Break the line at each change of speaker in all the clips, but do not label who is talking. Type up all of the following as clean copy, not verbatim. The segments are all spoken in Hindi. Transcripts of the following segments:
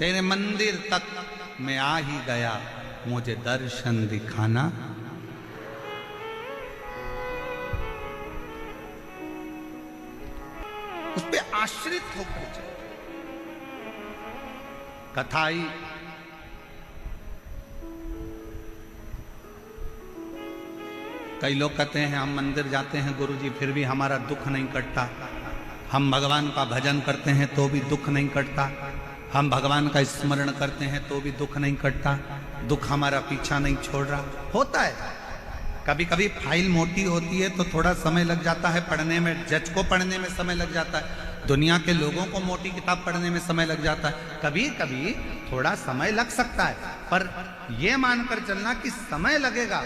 तेरे मंदिर तक मैं आ ही गया, मुझे दर्शन दिखाना। उस पे आश्रित होकर चल। कथा आई, कई लोग कहते हैं हम मंदिर जाते हैं गुरुजी फिर भी हमारा दुख नहीं कटता, हम भगवान का भजन करते हैं तो भी दुख नहीं कटता, हम भगवान का स्मरण करते हैं तो भी दुख नहीं कटता, दुख हमारा पीछा नहीं छोड़ रहा। होता है, कभी कभी फाइल मोटी होती है तो थोड़ा समय लग जाता है पढ़ने में, जज को पढ़ने में समय लग जाता है, दुनिया के लोगों को मोटी किताब पढ़ने में समय लग जाता है, कभी कभी थोड़ा समय लग सकता है, पर यह मानकर चलना कि समय लगेगा,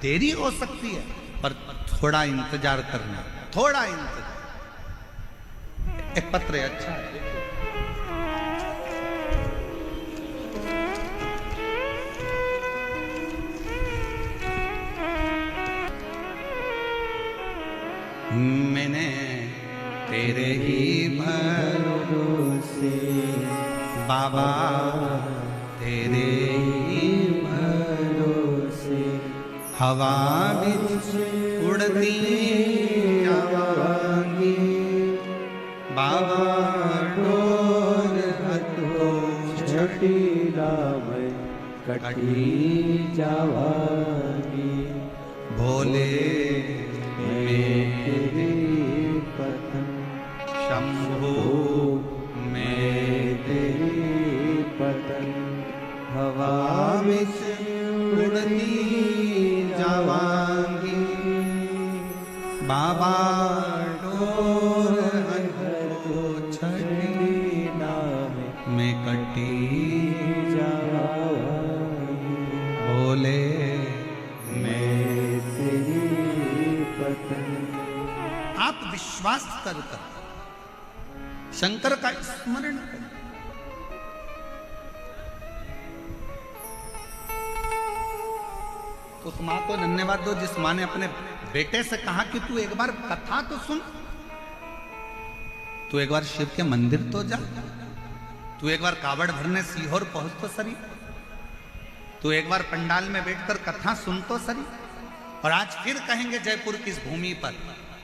देरी हो सकती है, पर थोड़ा इंतजार करना, थोड़ा इंतजार। एक पत्र है, अच्छा है, मैंने तेरे ही भरोसे बाबा, तेरे ही भरोसे हवा बिच उड़ती जावांगी बाबा, डोर हथो छटीला में कटी जावांगी, भोले मेरे पतन शंभु में तेरी पतन, हवा बिच उड़ती जावांगी बाबा, डोर हथो छटीला में कटी जावांगी, भोले आप विश्वास कर शंकर का स्मरण करें। तो उस मां को धन्यवाद दो जिस मां ने अपने बेटे से कहा कि तू एक बार कथा तो सुन, तू एक बार शिव के मंदिर तो जा, तू एक बार कावड़ भरने सीहोर पहुंच तो सरी, तू एक बार पंडाल में बैठकर कथा सुन तो सरी। और आज फिर कहेंगे जयपुर की इस भूमि पर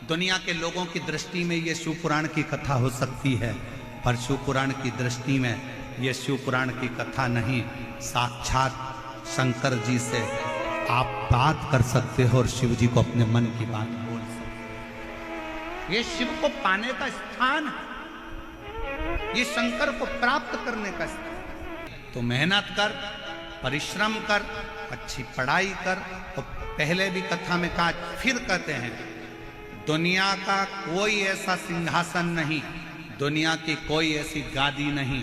दुनिया के लोगों की दृष्टि में यह शिव पुराण की कथा हो सकती है, पर शिव पुराण की दृष्टि में यह शिव पुराण की कथा नहीं, साक्षात शंकर जी से आप बात कर सकते हो और शिव जी को अपने मन की बात बोल सकते हो। ये शिव को पाने का स्थान है, ये शंकर को प्राप्त करने का स्थान। तो मेहनत कर, परिश्रम कर, अच्छी पढ़ाई कर। तो पहले भी कथा में कहा, फिर कहते हैं, दुनिया का कोई ऐसा सिंहासन नहीं, दुनिया की कोई ऐसी गादी नहीं,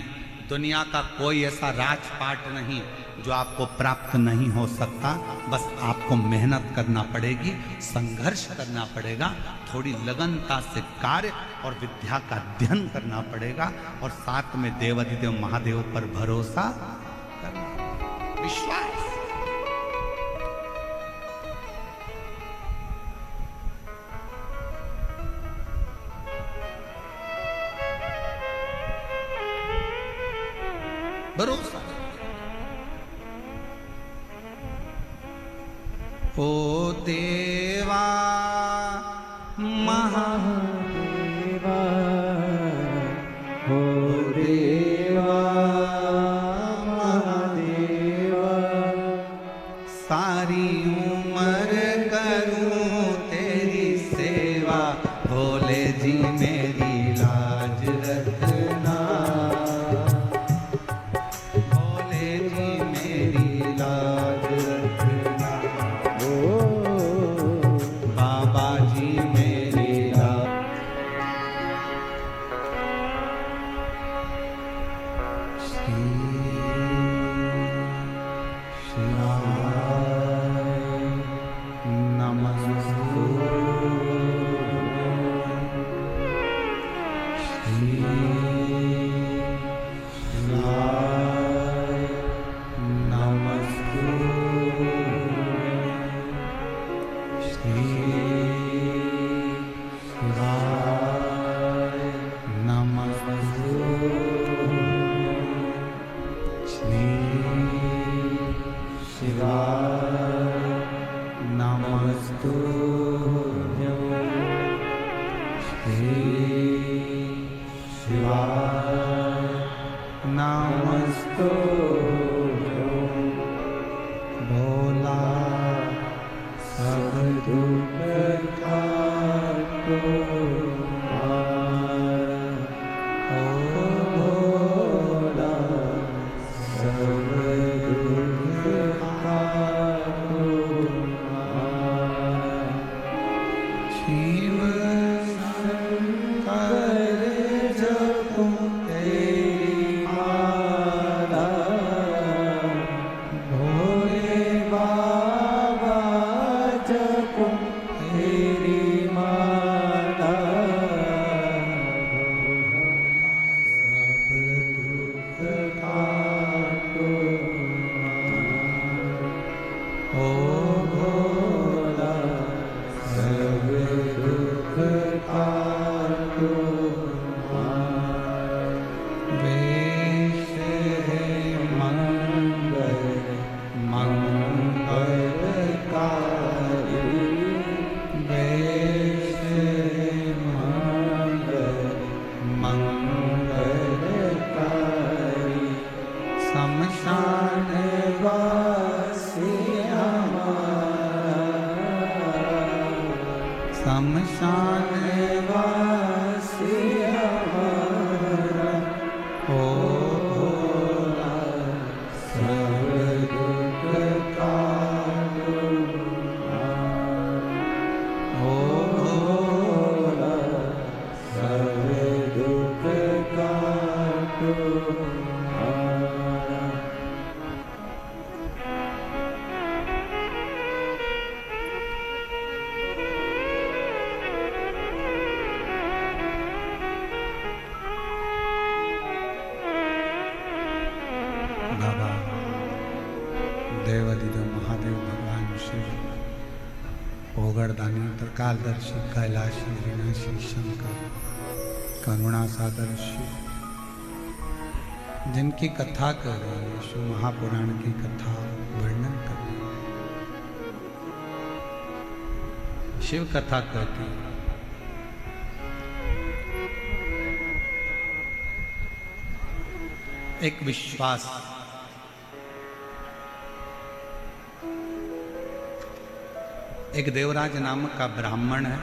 दुनिया का कोई ऐसा राजपाट नहीं जो आपको प्राप्त नहीं हो सकता। बस आपको मेहनत करना पड़ेगी, संघर्ष करना पड़ेगा, थोड़ी लगनता से कार्य और विद्या का अध्ययन करना पड़ेगा, और साथ में देवाधिदेव महादेव पर भरोसा करना, विश्वास। भरोसा। ओ देवा महादेवा, ओ देवा महादेवा, सारी उम्र करूं तेरी सेवा, भोले जी मेरी लाज रखना, नमस्तु भोला सब दुख काटो ओ भोला सब दुख काटो शिव शंकर जपो तेरी माला भोले बाबा जपो तेरी माला सब दुख काटो ओ भोला सब दुख काटो वेश है मंगल मंगलकारी वेश है मंगल मंगलकारी शमशान वासी हमारा शमशान वासी हमारा ओ भोला सब दुख काटो ओ भोला सब दुख काटो बाबा देवादिदेव महादेव भगवान शिव ओगरदानी त्रिकालदर्शी कैलाशी विनाशी शंकर करुणा सागर शिव जिनकी कथा कर रहे हैं शिव महापुराण की कथा वर्णन कर रहे हैं शिव कथा कहती है एक विश्वास एक देवराज नामक का ब्राह्मण है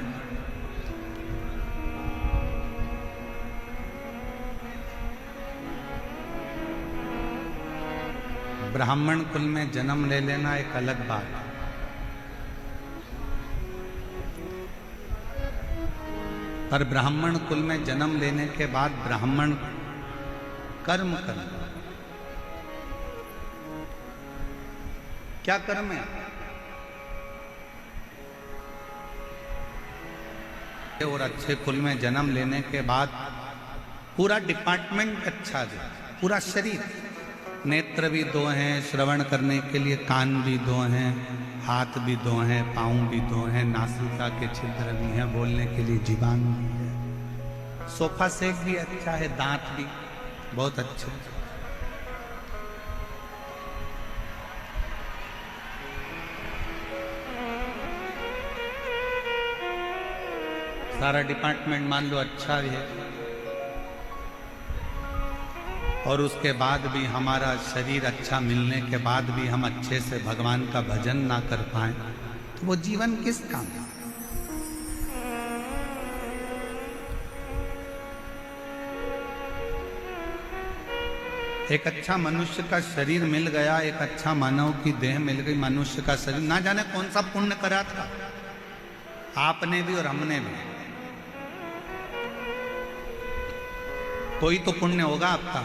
ब्राह्मण कुल में जन्म ले लेना एक अलग बात है पर ब्राह्मण कुल में जन्म लेने के बाद ब्राह्मण कर्म करना क्या कर्म है और अच्छे कुल में जन्म लेने के बाद पूरा डिपार्टमेंट अच्छा है पूरा शरीर नेत्र भी दो हैं श्रवण करने के लिए कान भी दो हैं हाथ भी दो हैं पाँव भी दो हैं नासिका के छिद्र भी हैं बोलने के लिए जीवान भी है सोफा सेट भी अच्छा है दांत भी बहुत अच्छे सारा डिपार्टमेंट मान लो अच्छा है और उसके बाद भी हमारा शरीर अच्छा मिलने के बाद भी हम अच्छे से भगवान का भजन ना कर पाए तो वो जीवन किस काम है एक अच्छा मनुष्य का शरीर मिल गया एक अच्छा मानव की देह मिल गई मनुष्य का शरीर ना जाने कौन सा पुण्य करा था आपने भी और हमने भी कोई तो पुण्य होगा आपका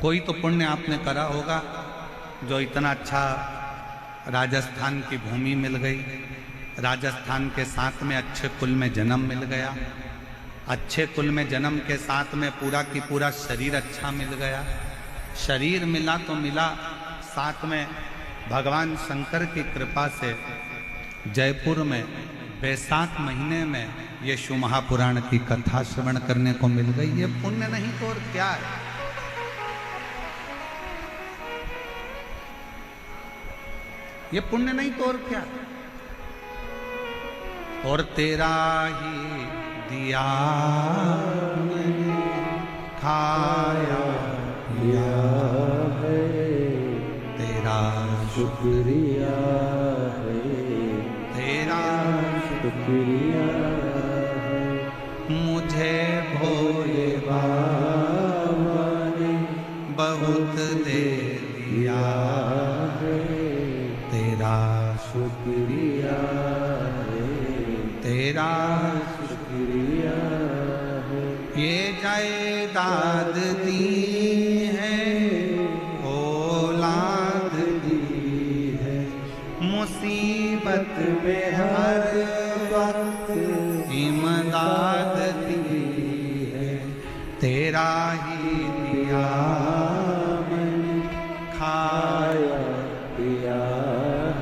कोई तो पुण्य आपने करा होगा जो इतना अच्छा राजस्थान की भूमि मिल गई राजस्थान के साथ में अच्छे कुल में जन्म मिल गया अच्छे कुल में जन्म के साथ में पूरा की पूरा शरीर अच्छा मिल गया शरीर मिला तो मिला साथ में भगवान शंकर की कृपा से जयपुर में बैसाख महीने में ये शिव महापुराण की कथा श्रवण करने को मिल गई ये पुण्य नहीं तो और क्या है ये पुण्य नहीं तो और क्या और तेरा ही दिया मैंने खाया पिया है, तेरा
शुक्रिया है,
तेरा
शुक्रिया है।
मुझे भोले बाबा ने बहुत दे दिया
है,
तेरा
शुक्रिया है,
तेरा
शुक्रिया है।
ये जायदाद दी है, औलाद दी है, मुसीबत में हर वक्त इमदाद दी है, तेरा ही दिया मैंने खाया
पिया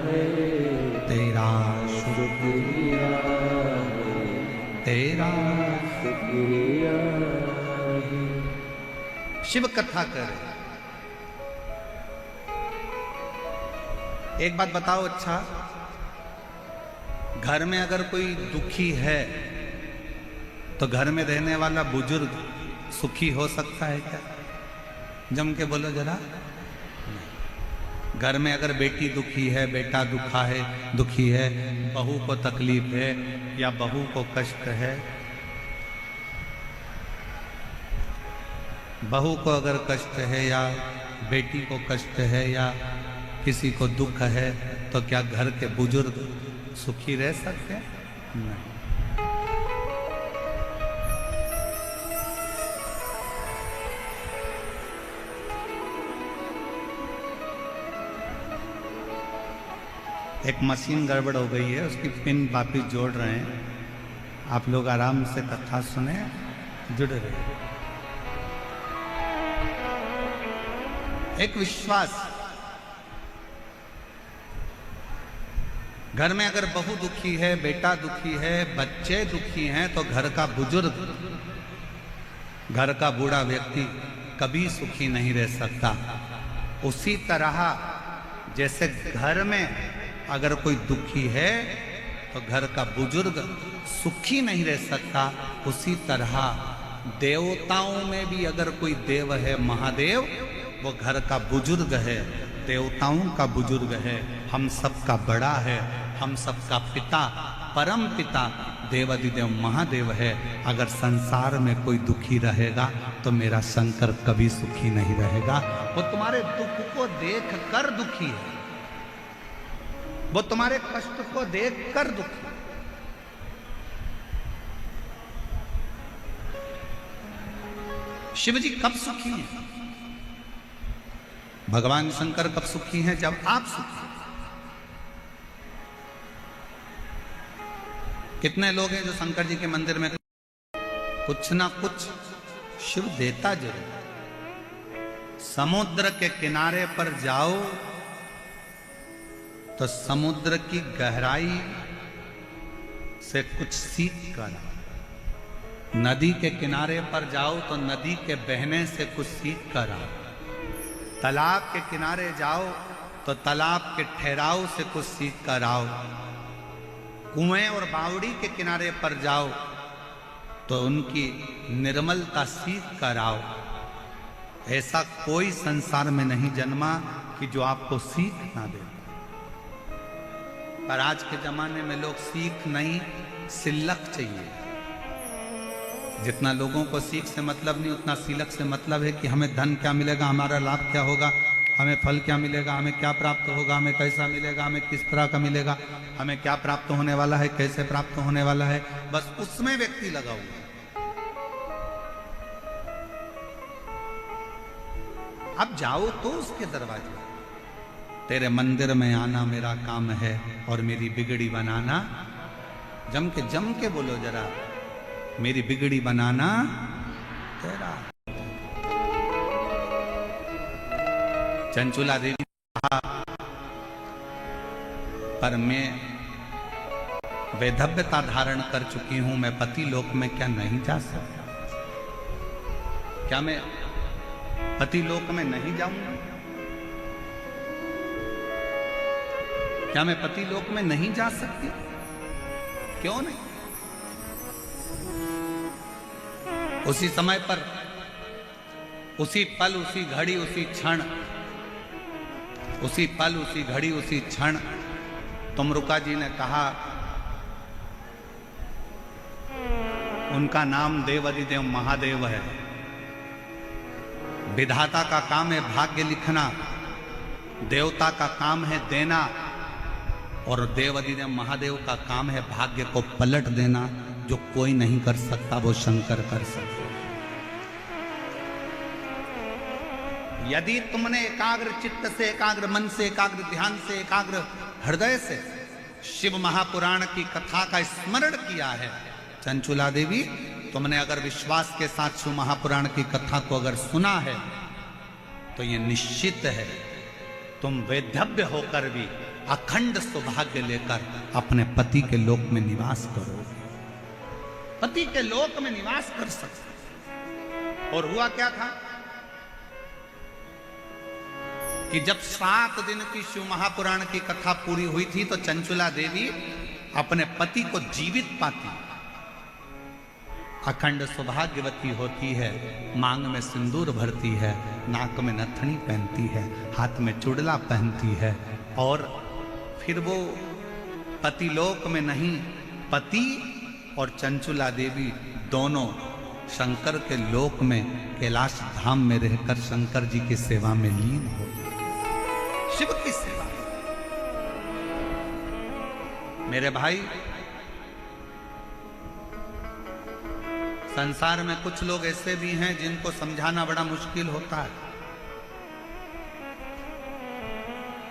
है,
तेरा
शुक्रिया है,
तेरा
शुक्रिया है।
शिव कथा कर। एक बात बताओ, अच्छा घर में अगर कोई दुखी है तो घर में रहने वाला बुजुर्ग सुखी हो सकता है क्या? जम के बोलो जरा। घर में अगर बेटी दुखी है, बेटा दुखी है, बहू को तकलीफ है या बहू को कष्ट है, बहू को अगर कष्ट है या बेटी को कष्ट है या किसी को दुख है, तो क्या घर के बुजुर्ग सुखी रह सकते हैं? नहीं। एक मशीन गड़बड़ हो गई है, उसकी पिन वापिस जोड़ रहे हैं। आप लोग आराम से कथा सुने, जुड़े रहे। एक विश्वास, घर में अगर बहू दुखी है, बेटा दुखी है, बच्चे दुखी हैं, तो घर का बुजुर्ग, घर का बूढ़ा व्यक्ति कभी सुखी नहीं रह सकता। उसी तरह जैसे घर में अगर कोई दुखी है तो घर का बुजुर्ग सुखी नहीं रह सकता, उसी तरह देवताओं में भी अगर कोई देव है, महादेव, वो घर का बुजुर्ग है, देवताओं का बुजुर्ग है, हम सबका बड़ा है, हम सबका पिता, परम पिता देवादिदेव महादेव है। अगर संसार में कोई दुखी रहेगा तो मेरा शंकर कभी सुखी नहीं रहेगा। वो तुम्हारे दुख को देख कर दुखी है, वो तुम्हारे कष्ट को देख कर दुखी है। शिव जी कब सुखी हैं? भगवान शंकर कब सुखी हैं? जब आप सुखी हैं। कितने लोग हैं जो शंकर जी के मंदिर में कुछ ना कुछ शिव देता जरूर। समुद्र के किनारे पर जाओ तो समुद्र की गहराई से कुछ सीख कर आओ। नदी के किनारे पर जाओ तो नदी के बहने से कुछ सीख कर आओ। तालाब के किनारे जाओ तो तालाब के ठहराव से कुछ सीख कर आओ। कुएं और बावड़ी के किनारे पर जाओ तो उनकी निर्मलता सीख कर आओ। ऐसा कोई संसार में नहीं जन्मा कि जो आपको सीख ना दे। पर आज के जमाने में लोग सीख नहीं, सिलक चाहिए। जितना लोगों को सीख से मतलब नहीं, उतना सिलक से मतलब है कि हमें धन क्या मिलेगा, हमारा लाभ क्या होगा, हमें फल क्या मिलेगा, हमें क्या प्राप्त होगा, हमें कैसा मिलेगा, हमें किस तरह का मिलेगा, हमें क्या प्राप्त होने वाला है, कैसे प्राप्त होने वाला है, बस उसमें व्यक्ति लगा हुआ। अब जाओ तो उसके दरवाजे, तेरे मंदिर में आना मेरा काम है और मेरी बिगड़ी बनाना। जम के बोलो जरा, मेरी बिगड़ी बनाना तेरा। चंचुला देवी कहा, पर मैं वैधव्यता धारण कर चुकी हूं, मैं पति लोक में क्या नहीं जा सकता? क्या मैं पति लोक में नहीं जाऊंगा? क्या मैं पति लोक में नहीं जा सकती? क्यों नहीं? उसी समय पर, उसी पल, उसी घड़ी, उसी क्षण, उसी पल, उसी घड़ी, उसी क्षण तुमरुका जी ने कहा, उनका नाम देवाधिदेव महादेव है। विधाता का काम है भाग्य लिखना, देवता का काम है देना, और देवाधिदेव महादेव का काम है भाग्य को पलट देना। जो कोई नहीं कर सकता वो शंकर कर सकते। यदि तुमने एकाग्र चित्त से, एकाग्र मन से, एकाग्र ध्यान से, एकाग्र हृदय से शिव महापुराण की कथा का स्मरण किया है, चंचुला देवी, तुमने अगर विश्वास के साथ शिव महापुराण की कथा को अगर सुना है, तो यह निश्चित है तुम वैधव्य होकर भी अखंड सौभाग्य लेकर अपने पति के लोक में निवास करोगे, पति के लोक में निवास कर सकते। और हुआ क्या था कि जब 7 दिन की शिव महापुराण की कथा पूरी हुई थी, तो चंचुला देवी अपने पति को जीवित पाती, अखंड सौभाग्यवती होती है, मांग में सिंदूर भरती है, नाक में नथनी पहनती है, हाथ में चुड़ला पहनती है, और फिर वो पतिलोक में नहीं, पति और चंचुला देवी दोनों शंकर के लोक में कैलाश धाम में रहकर शंकर जी की सेवा में लीन हो, शिव की सेवा। मेरे भाई, संसार में कुछ लोग ऐसे भी हैं जिनको समझाना बड़ा मुश्किल होता है।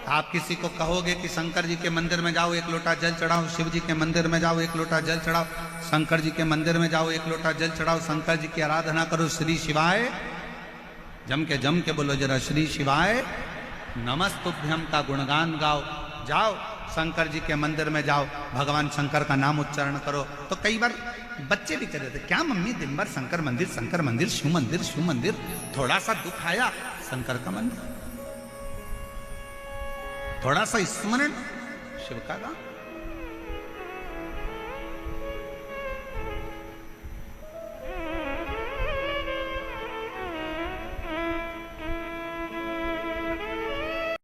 आप किसी को कहोगे कि शंकर जी के मंदिर में जाओ, 1 लोटा जल चढ़ाओ, शिव जी के मंदिर में जाओ, 1 लोटा जल चढ़ाओ, शंकर जी के मंदिर में जाओ, 1 लोटा जल चढ़ाओ, शंकर जी की आराधना करो, श्री शिवाय, जम के बोलो जरा, श्री शिवाय नमस्तुभ्यम का गुणगान गाओ, जाओ शंकर जी के मंदिर में जाओ, भगवान शंकर का नाम उच्चारण करो। तो कई बार बच्चे भी चले थे, क्या मम्मी दिन भर शंकर मंदिर, शंकर मंदिर, शिव मंदिर, शिव मंदिर, थोड़ा सा दुख आया, शंकर का मंदिर, थोड़ा सा स्मरण, शिव का नाम।